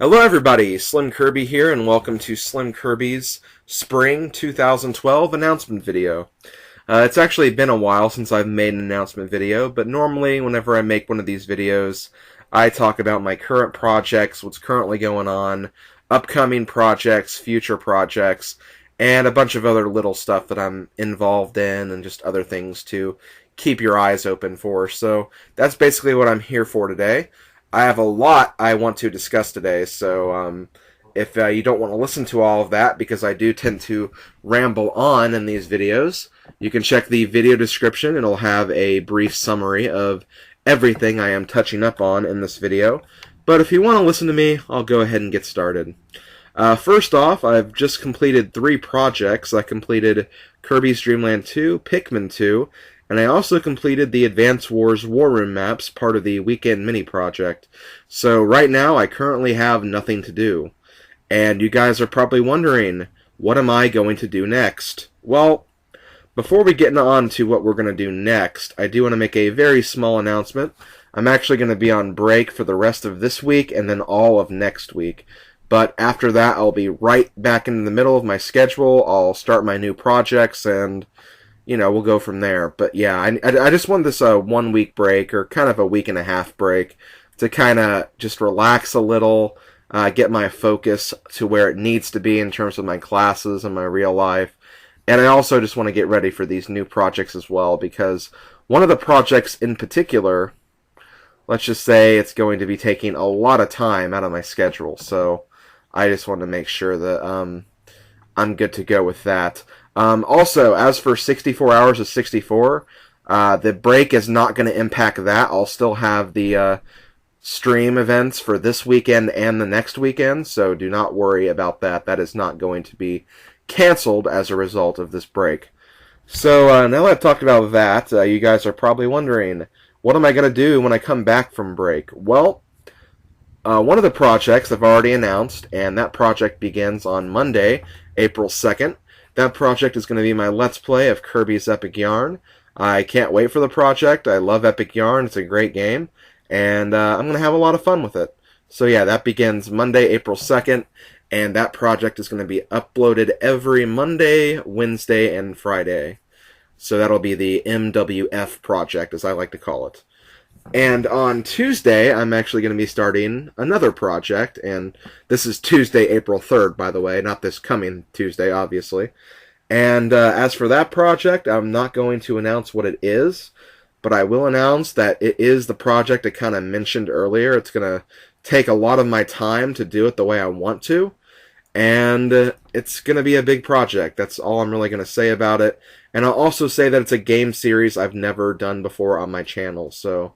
Hello everybody, Slim Kirby here, and welcome to SlimKirby's Spring 2012 announcement video. It's actually been a while since I've made an announcement video, but normally whenever I make one of these videos, I talk about my current projects, what's currently going on, upcoming projects, future projects, and a bunch of other little stuff that I'm involved in, and just other things to keep your eyes open for. So that's basically what I'm here for today. I have a lot I want to discuss today, so if you don't want to listen to all of that, because I do tend to ramble on in these videos, you can check the video description. It'll have a brief summary of everything I am touching up on in this video. But if you want to listen to me, I'll go ahead and get started. First off, I've just completed 3 projects. I completed Kirby's Dream Land 2, Pikmin 2, and I also completed the Advance Wars War Room maps, part of the Weekend mini project. So right now, I currently have nothing to do. And you guys are probably wondering, what am I going to do next? Well, before we get on to what we're going to do next, I do want to make a very small announcement. I'm actually going to be on break for the rest of this week and then all of next week. But after that, I'll be right back in the middle of my schedule. I'll start my new projects and we'll go from there. But yeah, I just want this 1 week break, or kind of a week and a half break, to kind of just relax a little, get my focus to where it needs to be in terms of my classes and my real life. And I also just want to get ready for these new projects as well, because one of the projects in particular, let's just say it's going to be taking a lot of time out of my schedule. So I just want to make sure that I'm good to go with that. Also, as for 64 hours of 64, the break is not going to impact that. I'll still have the stream events for this weekend and the next weekend, so do not worry about that. That is not going to be canceled as a result of this break. So now that I've talked about that, you guys are probably wondering, what am I going to do when I come back from break? Well, one of the projects I've already announced, and that project begins on Monday, April 2nd. That project is going to be my Let's Play of Kirby's Epic Yarn. I can't wait for the project. I love Epic Yarn. It's a great game. And I'm going to have a lot of fun with it. So yeah, that begins Monday, April 2nd. And that project is going to be uploaded every Monday, Wednesday, and Friday. So that'll be the MWF project, as I like to call it. And on Tuesday, I'm actually going to be starting another project, and this is Tuesday, April 3rd, by the way, not this coming Tuesday, obviously. And as for that project, I'm not going to announce what it is, but I will announce that it is the project I kind of mentioned earlier. It's going to take a lot of my time to do it the way I want to, and it's going to be a big project. That's all I'm really going to say about it. And I'll also say that it's a game series I've never done before on my channel, so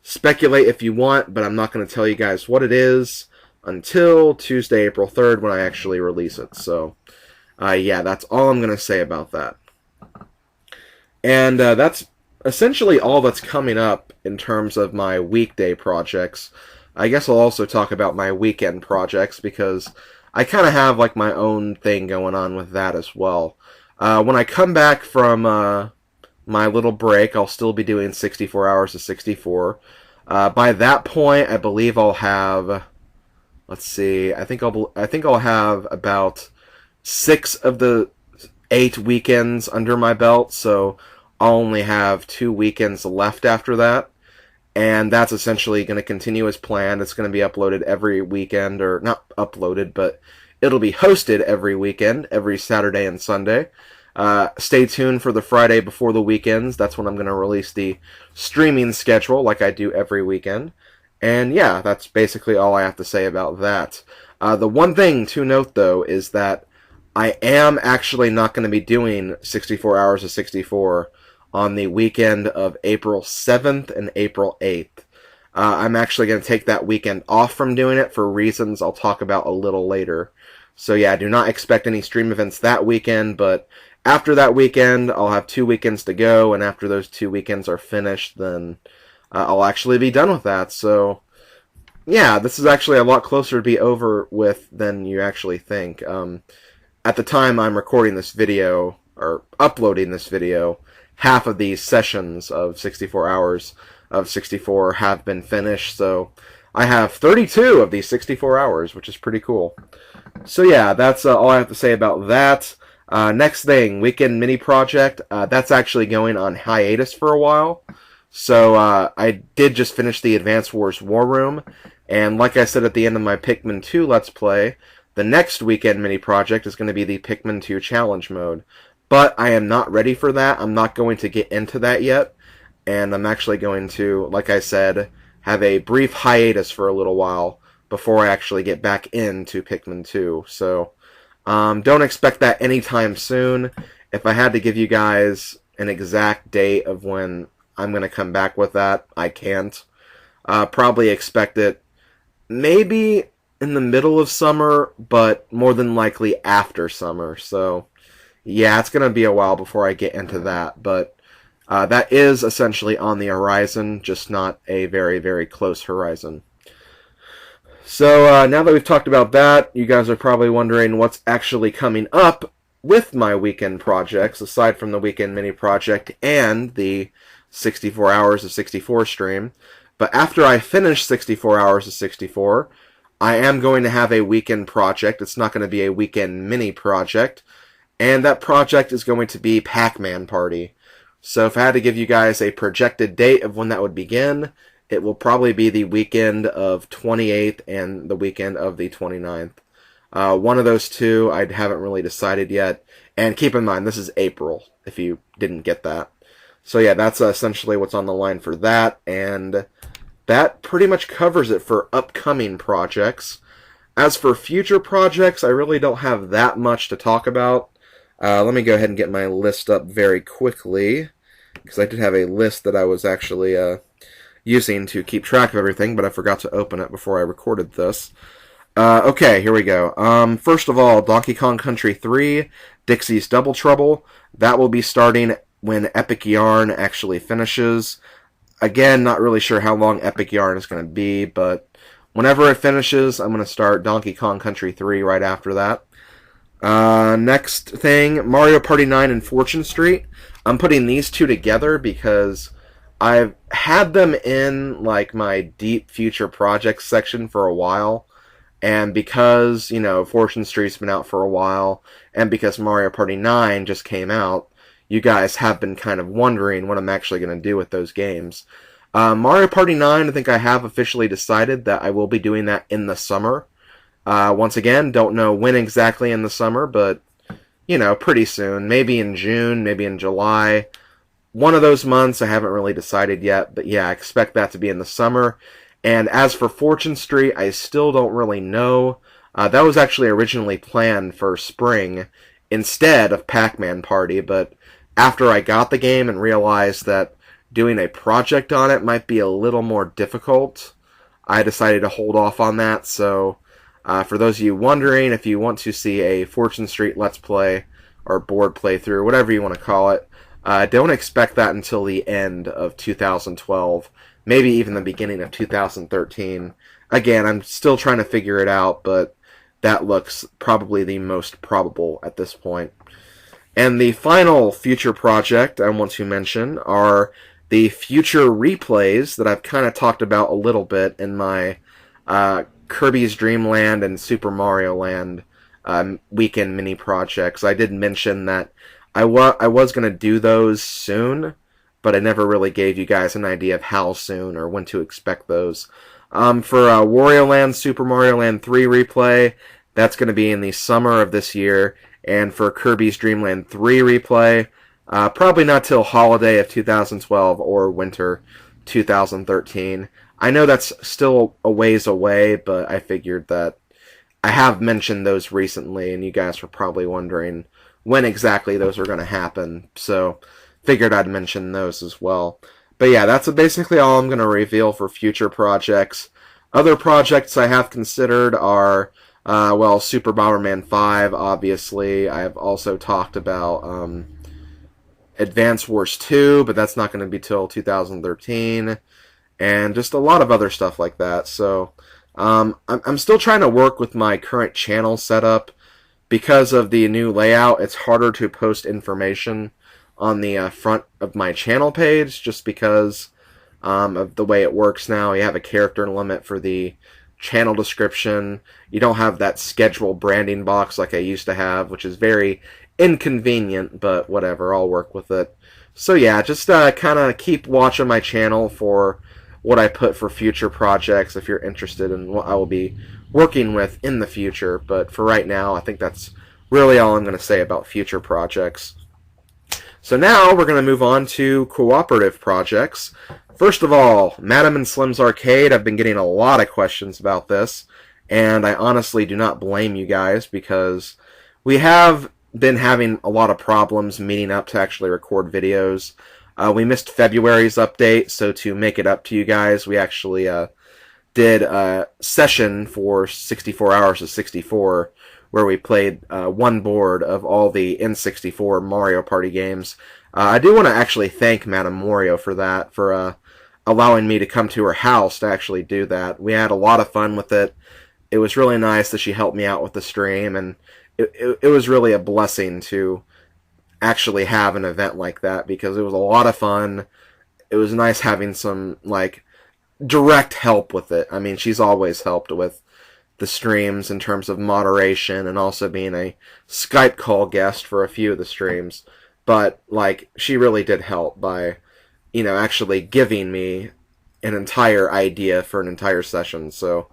speculate if you want, but I'm not going to tell you guys what it is until Tuesday, April 3rd, when I actually release it. So, yeah, that's all I'm going to say about that. And that's essentially all that's coming up in terms of my weekday projects. I guess I'll also talk about my weekend projects, because I kind of have like my own thing going on with that as well. When I come back from my little break, I'll still be doing 64 hours of 64. By that point, I believe I'll have, let's see, I think I'll have about 6 of the 8 weekends under my belt, so I'll only have 2 weekends left after that. And that's essentially going to continue as planned. It's going to be uploaded every weekend, or not uploaded, but it'll be hosted every weekend, every Saturday and Sunday. Stay tuned for the Friday before the weekends. That's when I'm going to release the streaming schedule like I do every weekend. And yeah, that's basically all I have to say about that. The one thing to note, though, is that I am actually not going to be doing 64 hours of 64 on the weekend of April 7th and April 8th. I'm actually going to take that weekend off from doing it for reasons I'll talk about a little later. So yeah, do not expect any stream events that weekend, but after that weekend, I'll have 2 weekends to go, and after those 2 weekends are finished, then I'll actually be done with that. So yeah, this is actually a lot closer to be over with than you actually think. At the time I'm recording this video, or uploading this video, half of these sessions of 64 hours of 64 have been finished, so I have 32 of these 64 hours, which is pretty cool. So yeah, that's all I have to say about that. Next thing, weekend mini project. That's actually going on hiatus for a while. So I did just finish the Advance Wars War Room, and like I said at the end of my Pikmin 2 Let's Play, the next weekend mini project is going to be the Pikmin 2 Challenge Mode. But I am not ready for that. I'm not going to get into that yet, and I'm actually going to, like I said, have a brief hiatus for a little while before I actually get back into Pikmin 2. So don't expect that anytime soon. If I had to give you guys an exact date of when I'm going to come back with that, I can't. Probably expect it maybe in the middle of summer, but more than likely after summer. So yeah, it's going to be a while before I get into that, but that is essentially on the horizon, just not a very, very close horizon. So now that we've talked about that, you guys are probably wondering what's actually coming up with my weekend projects, aside from the weekend mini project and the 64 hours of 64 stream. But after I finish 64 hours of 64, I am going to have a weekend project. It's not going to be a weekend mini project, and that project is going to be Pac-Man Party. So if I had to give you guys a projected date of when that would begin, it will probably be the weekend of 28th and the weekend of the 29th. One of those two I haven't really decided yet. And keep in mind, this is April, if you didn't get that. So yeah, that's essentially what's on the line for that. And that pretty much covers it for upcoming projects. As for future projects, I really don't have that much to talk about. Let me go ahead and get my list up very quickly, because I did have a list that I was actually using to keep track of everything, but I forgot to open it before I recorded this. Okay, here we go. First of all, Donkey Kong Country 3, Dixie's Double Trouble. That will be starting when Epic Yarn actually finishes. Again, not really sure how long Epic Yarn is going to be, but whenever it finishes, I'm going to start Donkey Kong Country 3 right after that. Next thing, Mario Party 9 and Fortune Street. I'm putting these two together because I've had them in like my deep future projects section for a while, and because, you know, Fortune Street's been out for a while, and because Mario Party 9 just came out, you guys have been kind of wondering what I'm actually going to do with those games. Mario Party 9, I think I have officially decided that I will be doing that in the summer. Once again, don't know when exactly in the summer, but, you know, pretty soon. Maybe in June, maybe in July. One of those months, I haven't really decided yet, but yeah, I expect that to be in the summer. And as for Fortune Street, I still don't really know. That was actually originally planned for spring instead of Pac-Man Party, but after I got the game and realized that doing a project on it might be a little more difficult, I decided to hold off on that. So for those of you wondering, if you want to see a Fortune Street Let's Play or board playthrough, whatever you want to call it, don't expect that until the end of 2012, maybe even the beginning of 2013. Again, I'm still trying to figure it out, but that looks probably the most probable at this point. And the final future project I want to mention are the future replays that I've kind of talked about a little bit in my Kirby's Dream Land and Super Mario Land weekend mini projects. I did mention that I was going to do those soon, but I never really gave you guys an idea of how soon or when to expect those. For Wario Land, Super Mario Land 3 replay, that's going to be in the summer of this year. And for Kirby's Dream Land 3 replay, probably not till holiday of 2012 or winter 2013. I know that's still a ways away, but I figured that I have mentioned those recently, and you guys were probably wondering when exactly those were going to happen. So figured I'd mention those as well. But yeah, that's basically all I'm going to reveal for future projects. Other projects I have considered are, well, Super Bomberman 5, obviously. I've also talked about Advance Wars 2, but that's not going to be till 2013. And just a lot of other stuff like that. So I'm still trying to work with my current channel setup. Because of the new layout, it's harder to post information on the front of my channel page, just because of the way it works now. You have a character limit for the channel description. You don't have that schedule branding box like I used to have, which is very inconvenient, but whatever, I'll work with it. So yeah, just kind of keep watching my channel for what I put for future projects if you're interested in what I will be working with in the future. But for right now, I think that's really all I'm going to say about future projects. So now we're going to move on to cooperative projects. First of all, Madam and Slim's Arcade. I've been getting a lot of questions about this, and I honestly do not blame you guys because we have been having a lot of problems meeting up to actually record videos. We missed February's update, so to make it up to you guys, we actually did a session for 64 hours of 64 where we played one board of all the N64 Mario Party games. I do want to actually thank Madame Wario for that, for allowing me to come to her house to actually do that. We had a lot of fun with it. It was really nice that she helped me out with the stream, and it was really a blessing to actually have an event like that because it was a lot of fun. It was nice having some, like, direct help with it. I mean, she's always helped with the streams in terms of moderation and also being a Skype call guest for a few of the streams. But, like, she really did help by, you know, actually giving me an entire idea for an entire session. So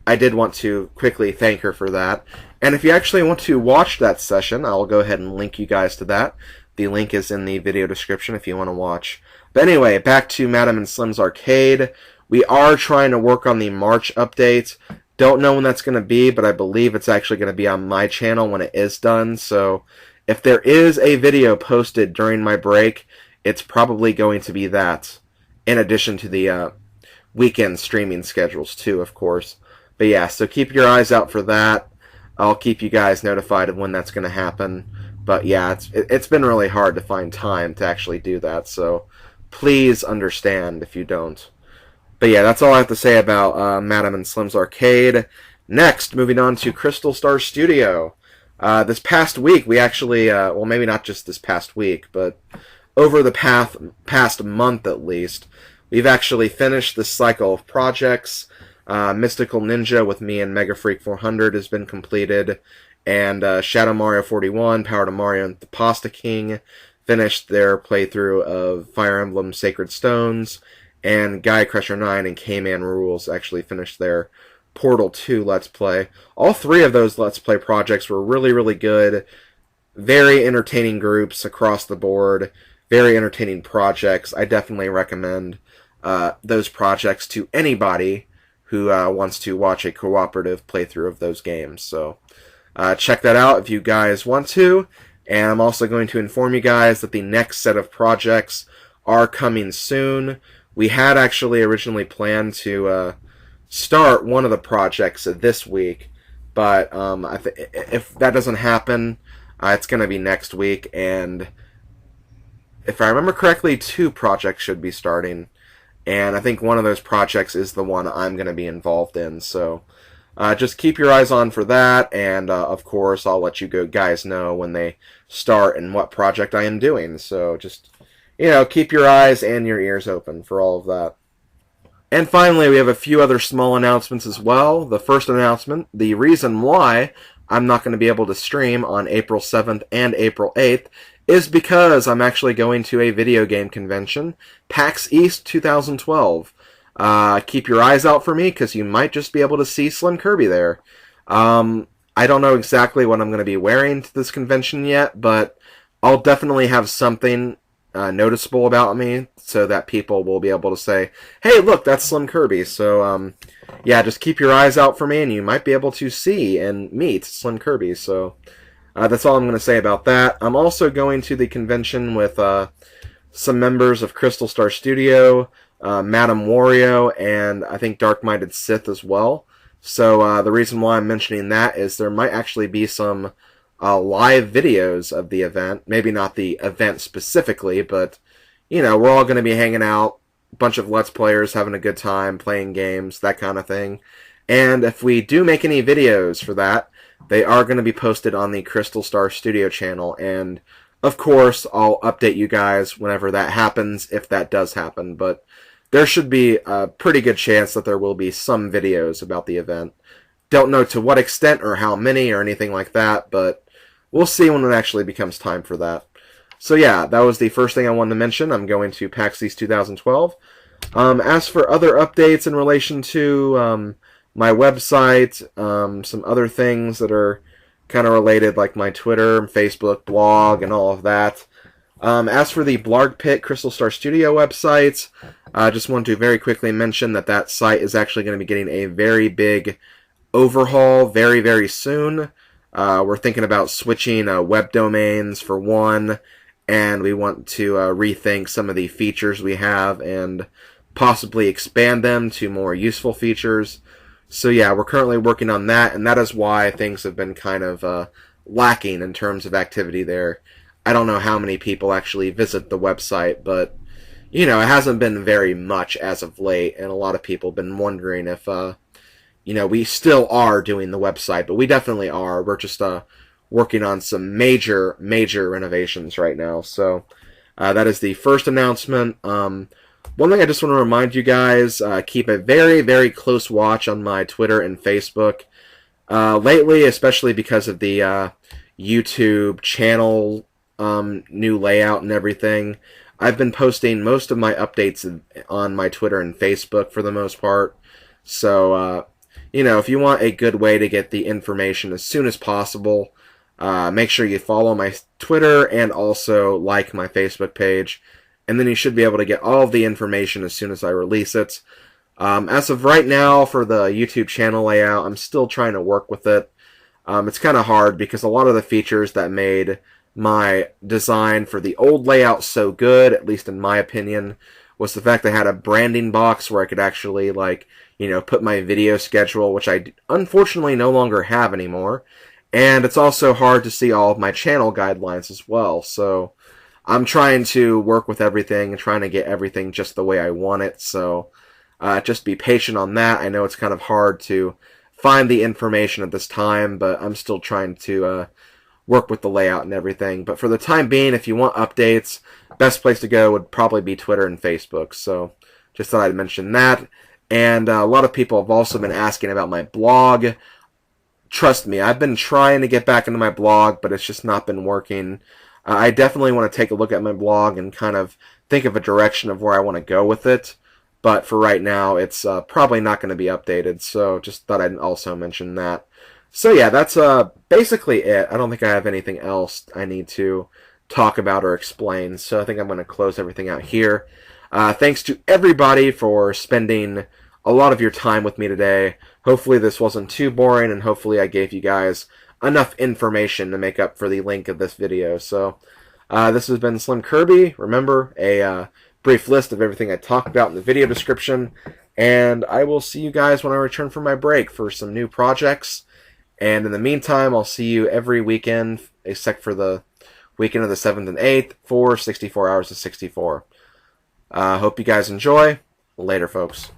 I did want to quickly thank her for that. And if you actually want to watch that session, I'll go ahead and link you guys to that. The link is in the video description if you want to watch. But anyway, back to Madam and Slim's Arcade. We are trying to work on the March update. Don't know when that's going to be, but I believe it's actually going to be on my channel when it is done. So if there is a video posted during my break, it's probably going to be that, in addition to the weekend streaming schedules too, of course. But yeah, so keep your eyes out for that. I'll keep you guys notified of when that's going to happen. But yeah, it's been really hard to find time to actually do that, so please understand if you don't. But yeah, that's all I have to say about Madam and Slim's Arcade. Next, moving on to Crystal Star Studio. This past week, we actually, well, maybe not just this past week, but over the past month at least, we've actually finished this cycle of projects. Mystical Ninja with me and Mega Freak 400 has been completed, and Shadow Mario 41, Power to Mario, and the Pasta King finished their playthrough of Fire Emblem Sacred Stones, and Gaia Crusher 9 and K-Man Rules actually finished their Portal 2 Let's Play. All three of those Let's Play projects were really, really good. Very entertaining groups across the board. Very entertaining projects. I definitely recommend those projects to anybody who wants to watch a cooperative playthrough of those games. So check that out if you guys want to. And I'm also going to inform you guys that the next set of projects are coming soon. We had actually originally planned to start one of the projects this week, but if that doesn't happen, it's going to be next week. And if I remember correctly, 2 projects should be starting. And I think one of those projects is the one I'm going to be involved in. So just keep your eyes on for that. And of course, I'll let you guys know when they start and what project I am doing. So just, you know, keep your eyes and your ears open for all of that. And finally, we have a few other small announcements as well. The first announcement, the reason why I'm not going to be able to stream on April 7th and April 8th is because I'm actually going to a video game convention, PAX East 2012. Keep your eyes out for me, because you might just be able to see Slim Kirby there. I don't know exactly what I'm going to be wearing to this convention yet, but I'll definitely have something noticeable about me so that people will be able to say, hey, look, that's Slim Kirby. So, yeah, just keep your eyes out for me, and you might be able to see and meet Slim Kirby. So, that's all I'm going to say about that. I'm also going to the convention with some members of Crystal Star Studio, Madame Wario, and I think Dark Minded Sith as well. So the reason why I'm mentioning that is there might actually be some live videos of the event. Maybe not the event specifically, but, you know, we're all going to be hanging out, a bunch of Let's Players having a good time, playing games, that kind of thing. And if we do make any videos for that, they are going to be posted on the Crystal Star Studio channel, and of course, I'll update you guys whenever that happens, if that does happen. But there should be a pretty good chance that there will be some videos about the event. Don't know to what extent or how many or anything like that, but we'll see when it actually becomes time for that. So yeah, that was the first thing I wanted to mention. I'm going to PAX East 2012. As for other updates in relation to my website, some other things that are kind of related, like my Twitter, Facebook, blog, and all of that. As for the Blog Pit Crystal Star Studio website, I just want to very quickly mention that that site is actually going to be getting a very big overhaul very, very soon. We're thinking about switching web domains for one, and we want to rethink some of the features we have and possibly expand them to more useful features. So yeah, we're currently working on that, and that is why things have been kind of lacking in terms of activity there. I don't know how many people actually visit the website, but you know, it hasn't been very much as of late, and a lot of people have been wondering if you know, we still are doing the website, but we definitely are. We're just working on some major renovations right now. So that is the first announcement. One thing I just want to remind you guys, keep a very close watch on my Twitter and Facebook. Lately, especially because of the YouTube channel new layout and everything, I've been posting most of my updates on my Twitter and Facebook for the most part. So, you know, if you want a good way to get the information as soon as possible, make sure you follow my Twitter and also like my Facebook page, and then you should be able to get all of the information as soon as I release it. As of right now, for the YouTube channel layout, I'm still trying to work with it. It's kind of hard because a lot of the features that made my design for the old layout so good, at least in my opinion, was the fact I had a branding box where I could actually, like, you know, put my video schedule, which I unfortunately no longer have anymore. And it's also hard to see all of my channel guidelines as well. So I'm trying to work with everything and trying to get everything just the way I want it. So just be patient on that. I know it's kind of hard to find the information at this time, but I'm still trying to work with the layout and everything. But for the time being, if you want updates, best place to go would probably be Twitter and Facebook. So just thought I'd mention that. And a lot of people have also been asking about my blog. Trust me, I've been trying to get back into my blog, but it's just not been working. I definitely want to take a look at my blog and kind of think of a direction of where I want to go with it. But for right now, it's probably not going to be updated. So just thought I'd also mention that. So yeah, that's basically it. I don't think I have anything else I need to talk about or explain. So I think I'm going to close everything out here. Thanks to everybody for spending a lot of your time with me today. Hopefully this wasn't too boring, and hopefully I gave you guys enough information to make up for the length of this video. So this has been Slim Kirby. Remember, a brief list of everything I talked about in the video description, and I will see you guys when I return from my break for some new projects. And in the meantime, I'll see you every weekend, except for the weekend of the 7th and 8th, for 64 hours of 64. Hope you guys enjoy. Later, folks.